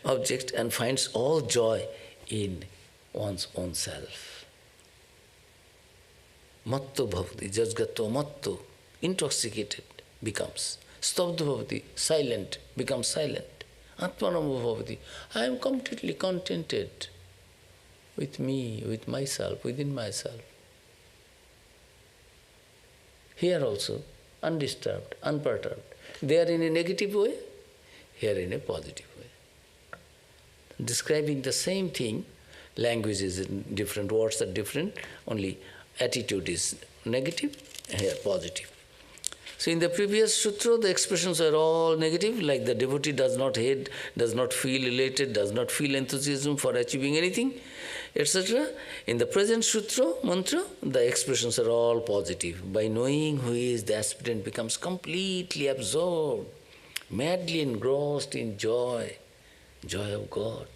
object, and finds all joy in one's own self. Matto bhavati, jajgato matto, intoxicated becomes. Stabdha bhavati, silent, becomes silent. Atmanamo bhavati, I am completely contented with me, with myself, within myself. Here also, undisturbed, unperturbed. They are in a negative way, here in a positive way. Describing the same thing, language is different, words are different, only attitude is negative, here positive. So in the previous sutra, the expressions are all negative, like the devotee does not hate, does not feel elated, does not feel enthusiasm for achieving anything, etc. In the present sutra, mantra, the expressions are all positive. By knowing who is, the aspirant becomes completely absorbed, madly engrossed in joy, joy of God,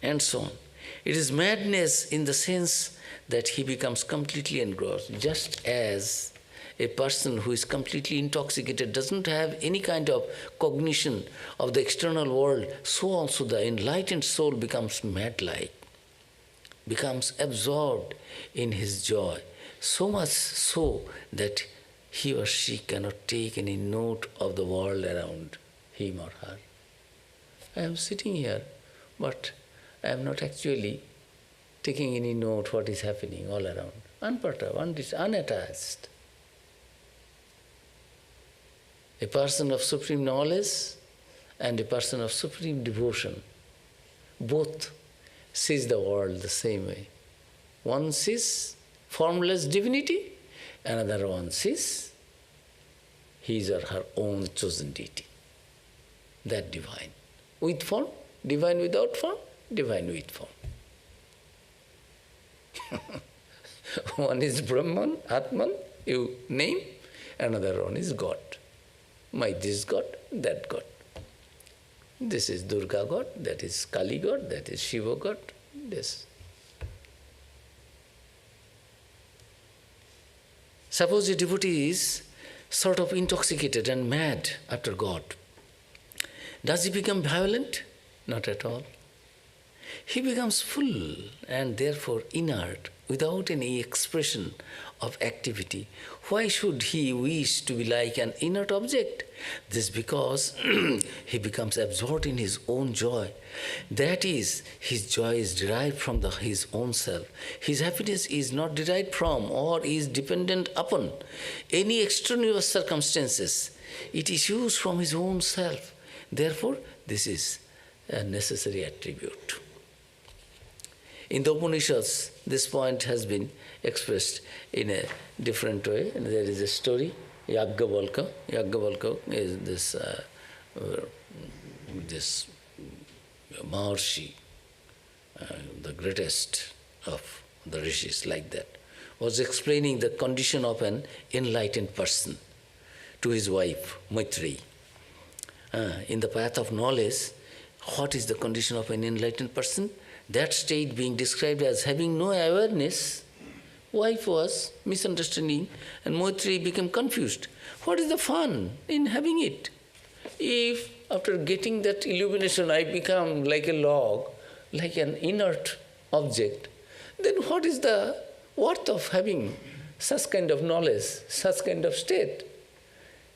and so on. It is madness in the sense that he becomes completely engrossed, just as a person who is completely intoxicated doesn't have any kind of cognition of the external world, so also the enlightened soul becomes mad-like, becomes absorbed in his joy, so much so that he or she cannot take any note of the world around him or her. I am sitting here, but I am not actually taking any note what is happening all around. Unperturbed, unattached. A person of supreme knowledge and a person of supreme devotion, both sees the world the same way. One sees formless divinity, another one sees his or her own chosen deity. That divine. With form, divine without form, divine with form. One is Brahman, Atman, you name, another one is God. My this God, that God. This is Durga God, that is Kali God, that is Shiva God, this. Suppose a devotee is sort of intoxicated and mad after God. Does he become violent? Not at all. He becomes full and therefore inert, without any expression of activity. Why should he wish to be like an inert object? This because he becomes absorbed in his own joy. That is, his joy is derived from his own self. His happiness is not derived from or is dependent upon any extraneous circumstances. It issues from his own self. Therefore, this is a necessary attribute. In the Upanishads, this point has been expressed in a different way. And there is a story, Yagyavalkya. Yagyavalkya is this Maharshi, the greatest of the rishis, like that, was explaining the condition of an enlightened person to his wife, Maitreyi. In the path of knowledge, what is the condition of an enlightened person? That state being described as having no awareness, wife was misunderstanding and Maitreyi became confused. What is the fun in having it? If after getting that illumination I become like a log, like an inert object, then what is the worth of having such kind of knowledge, such kind of state.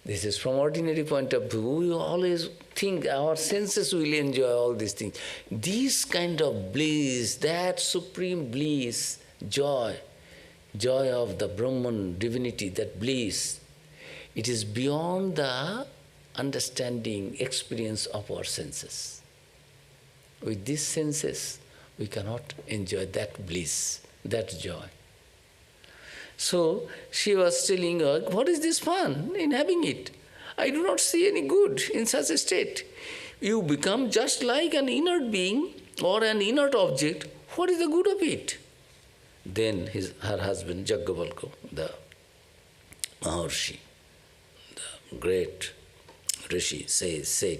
This is from ordinary point of view. We always think our senses will enjoy all these things. This kind of bliss, that supreme bliss, joy of the Brahman divinity, that bliss, it is beyond the understanding, experience of our senses. With these senses, we cannot enjoy that bliss, that joy. So she was telling her, what is this fun in having it? I do not see any good in such a state. You become just like an inert being or an inert object. What is the good of it? Then her husband, Jaggavalkya, the Maharshi, the great Rishi,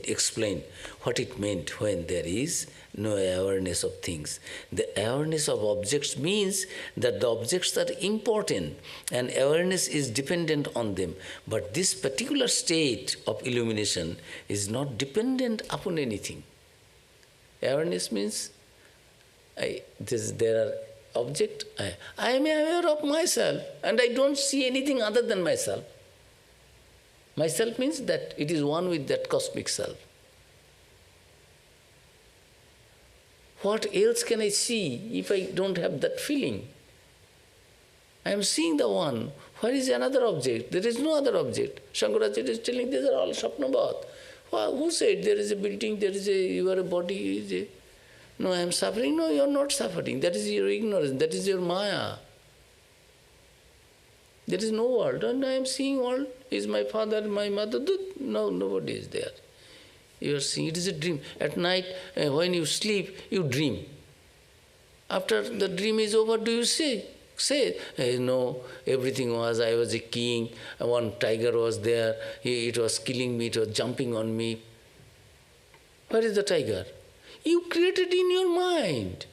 explained what it meant when there is no awareness of things. The awareness of objects means that the objects are important and awareness is dependent on them. But this particular state of illumination is not dependent upon anything. Awareness means there are objects. I am aware of myself and I don't see anything other than myself. Myself means that it is one with that cosmic self. What else can I see if I don't have that feeling? I am seeing the one. Where is another object? There is no other object. Shankaracharya is telling these are all Sapnabhat. Who said there is a building, you are a body? No, I am suffering. No, you are not suffering. That is your ignorance. That is your Maya. There is no world. And I am seeing world. Is my father, my mother? No, nobody is there. You are seeing, it is a dream. At night, when you sleep, you dream. After the dream is over, do you say, no, everything was, I was a king, one tiger was there, it was killing me, it was jumping on me. Where is the tiger? You created in your mind.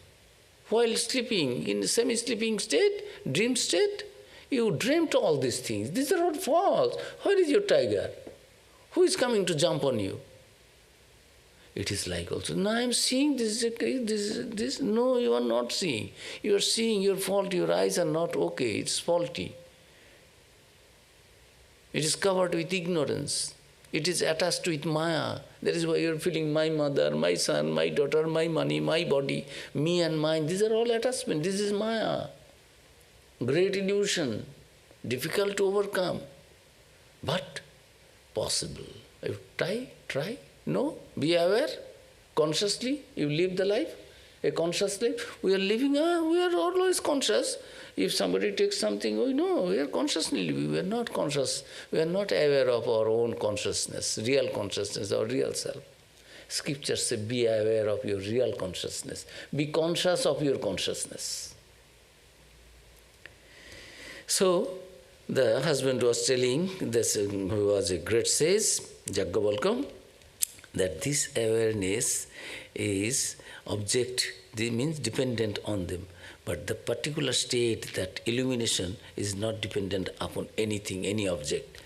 While sleeping, in the semi-sleeping state, dream state, you dreamt all these things. These are all false. Where is your tiger? Who is coming to jump on you? It is like also, no, I am seeing this. No, you are not seeing. You are seeing your fault. Your eyes are not okay. It's faulty. It is covered with ignorance. It is attached with Maya. That is why you are feeling my mother, my son, my daughter, my money, my body, me and mine. These are all attachments. This is Maya. Great illusion, difficult to overcome, but possible. You try, no, be aware, consciously, you live the life, a conscious life. We are living, we are always conscious. If somebody takes something, we know, we are consciously living, we are not conscious. We are not aware of our own consciousness, real consciousness, our real self. Scriptures say, be aware of your real consciousness. Be conscious of your consciousness. So, the husband was telling, this who was a great sage, Jaggavalkya, that this awareness is object, this means dependent on them. But the particular state, that illumination, is not dependent upon anything, any object.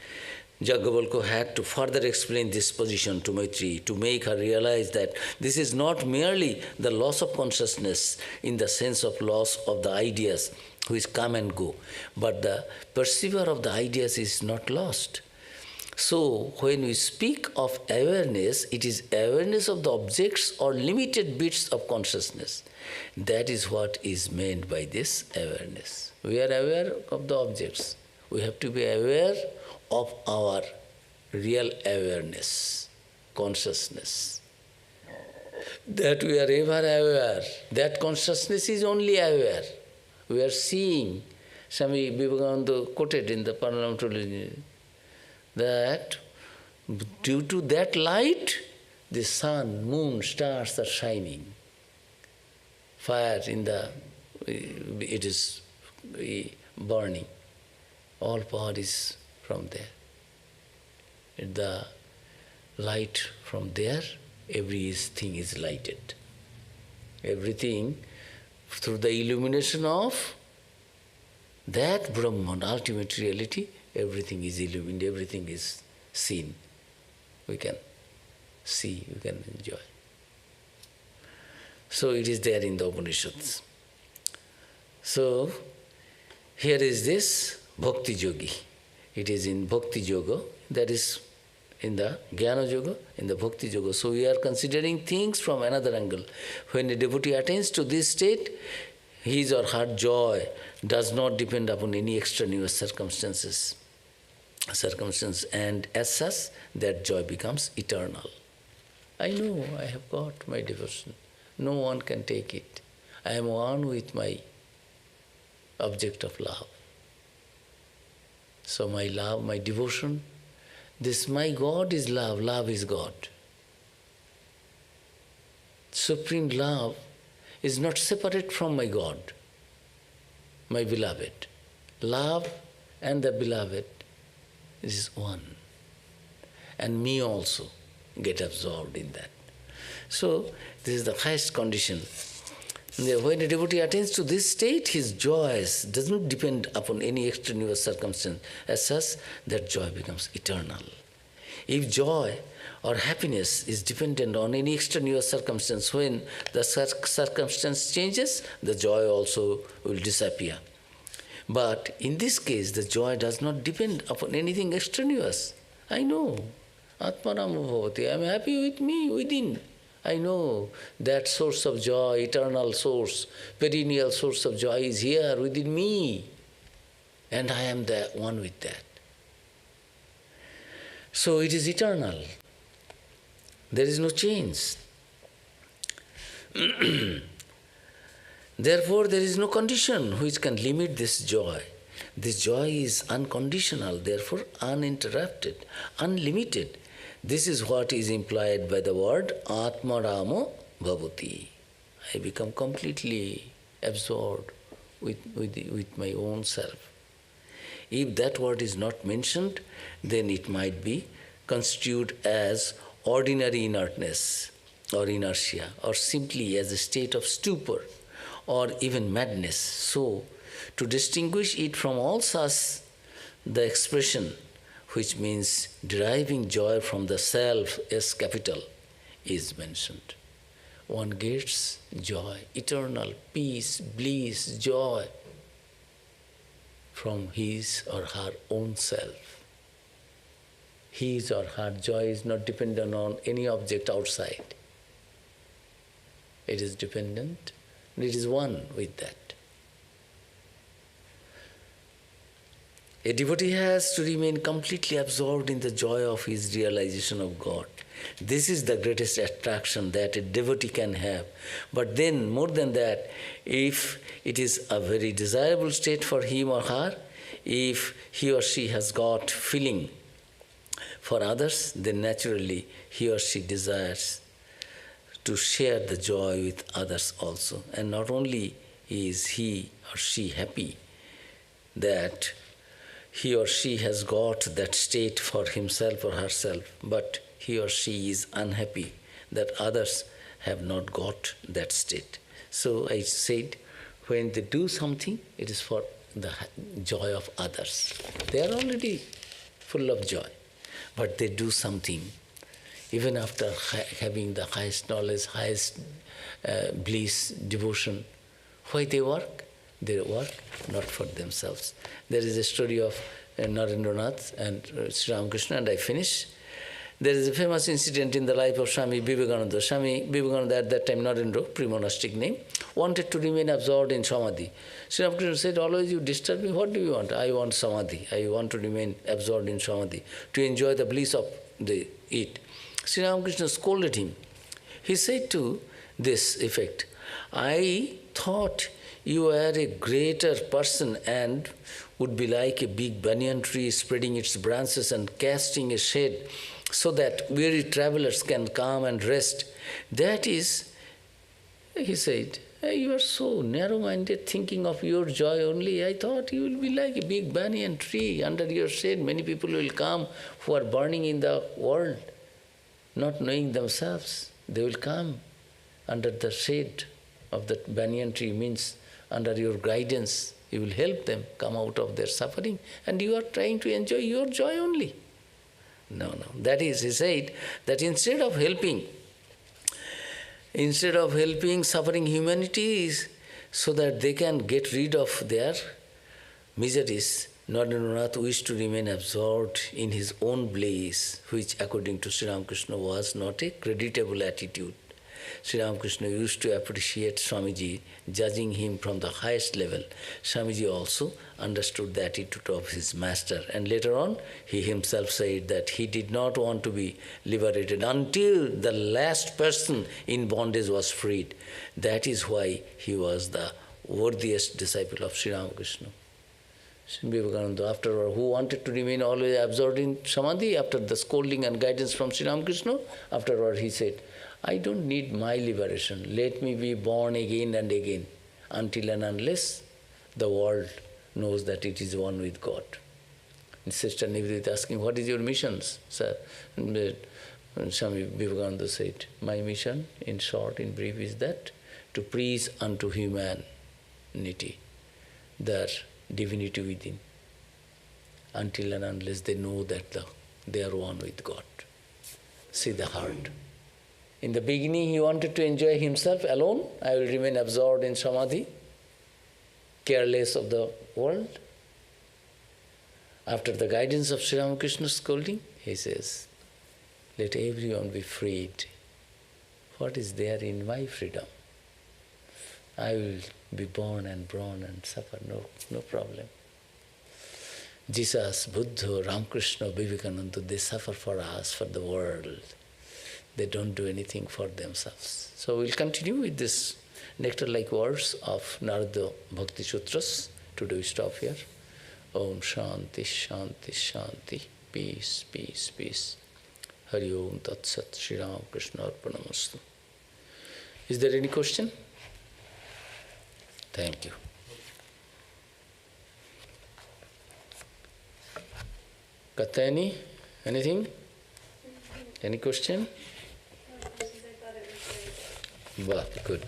Jaggavalkya had to further explain this position to Maitri, to make her realize that this is not merely the loss of consciousness in the sense of loss of the ideas, which come and go, but the perceiver of the ideas is not lost. So, when we speak of awareness, it is awareness of the objects or limited bits of consciousness. That is what is meant by this awareness. We are aware of the objects. We have to be aware of our real awareness, consciousness. That we are ever aware, that consciousness is only aware. We are seeing, Swami Vivekananda quoted in the Paramahansa that due to that light, the sun, moon, stars are shining. Fire it is burning. All power is from there. The light from there, everything is lighted. Everything through the illumination of that Brahman, ultimate reality, everything is illumined, everything is seen. We can see, we can enjoy. So it is there in the Upanishads. So here is this Bhakti Yogi. It is in Bhakti Yoga, that is in the Jnana Yoga, in the Bhakti Yoga. So we are considering things from another angle. When a devotee attains to this state, his or her joy does not depend upon any extraneous circumstance, and as such, that joy becomes eternal. I know I have got my devotion. No one can take it. I am one with my object of love. So my love, my devotion, this my God is love, love is God. Supreme love is not separate from my God, my beloved. Love and the beloved is one. And me also get absorbed in that. So this is the highest condition. When a devotee attains to this state, his joy does not depend upon any extraneous circumstance. As such, that joy becomes eternal. If joy or happiness is dependent on any extraneous circumstance, when the circumstance changes, the joy also will disappear. But in this case, the joy does not depend upon anything extraneous. I know, Atmanamo Bhavati, I am happy with me within. I know that source of joy, eternal source, perennial source of joy is here within me. And I am the one with that. So it is eternal. There is no change. Therefore, there is no condition which can limit this joy. This joy is unconditional, therefore uninterrupted, unlimited. This is what is implied by the word Atmaramo Bhavati. I become completely absorbed with my own self. If that word is not mentioned, then it might be construed as ordinary inertness or inertia, or simply as a state of stupor or even madness. So, to distinguish it from all such, the expression which means deriving joy from the self as capital is mentioned. One gets joy, eternal peace, bliss, joy from his or her own self. His or her joy is not dependent on any object outside. It is dependent, it is one with that. A devotee has to remain completely absorbed in the joy of his realization of God. This is the greatest attraction that a devotee can have. But then, more than that, if it is a very desirable state for him or her, if he or she has got feeling for others, then naturally he or she desires to share the joy with others also. And not only is he or she happy that he or she has got that state for himself or herself, but he or she is unhappy that others have not got that state. So I said, when they do something, it is for the joy of others. They are already full of joy, but they do something, even after having the highest knowledge, highest bliss, devotion. Why they work? They work not for themselves. There is a story of Narada and Sri Ramakrishna, and I finish. There is a famous incident in the life of Swami Vivekananda. Swami Vivekananda, at that time Narendra, pre-monastic name, wanted to remain absorbed in Samadhi. Sri Ramakrishna said, always you disturb me, what do you want? I want Samadhi. I want to remain absorbed in Samadhi, to enjoy the bliss of it. Sri Ramakrishna scolded him. He said to this effect, I thought you are a greater person and would be like a big banyan tree spreading its branches and casting a shade so that weary travelers can come and rest. That is, he said, you are so narrow-minded, thinking of your joy only. I thought you will be like a big banyan tree under your shade. Many people will come who are burning in the world, not knowing themselves. They will come under the shade of that banyan tree, means under your guidance, you will help them come out of their suffering, and you are trying to enjoy your joy only. No. That is, he said, that instead of helping suffering humanity so that they can get rid of their miseries, Narendranath wished to remain absorbed in his own bliss, which according to Sri Ramakrishna was not a creditable attitude. Sri Ramakrishna used to appreciate Swamiji, judging him from the highest level. Swamiji also understood the attitude of his master, and later on he himself said that he did not want to be liberated until the last person in bondage was freed. That is why he was the worthiest disciple of Sri Ramakrishna. Vivekananda, afterward, who wanted to remain always absorbed in samadhi after the scolding and guidance from Sri Ramakrishna, afterward he said, I don't need my liberation. Let me be born again and again until and unless the world knows that it is one with God. And Sister Nivedita asking, what is your mission, sir? And Swami Vivekananda said, my mission, in short, in brief, is that to preach unto humanity their divinity within, until and unless they know that they are one with God. See the heart. In the beginning, he wanted to enjoy himself alone. I will remain absorbed in samadhi, careless of the world. After the guidance of Sri Ramakrishna's scolding, he says, let everyone be freed. What is there in my freedom? I will be born and suffer, no problem. Jesus, Buddha, Ramakrishna, Vivekananda, they suffer for us, for the world. They don't do anything for themselves. So we'll continue with this nectar-like words of Narada Bhakti Sutras. Today we stop here. Om Shanti, Shanti, Shanti. Peace, peace, peace. Hari Om Tat Sat Shri Ram Krishna Arpanamastu. Is there any question? Thank you. Katani, anything? Any question? Well, good.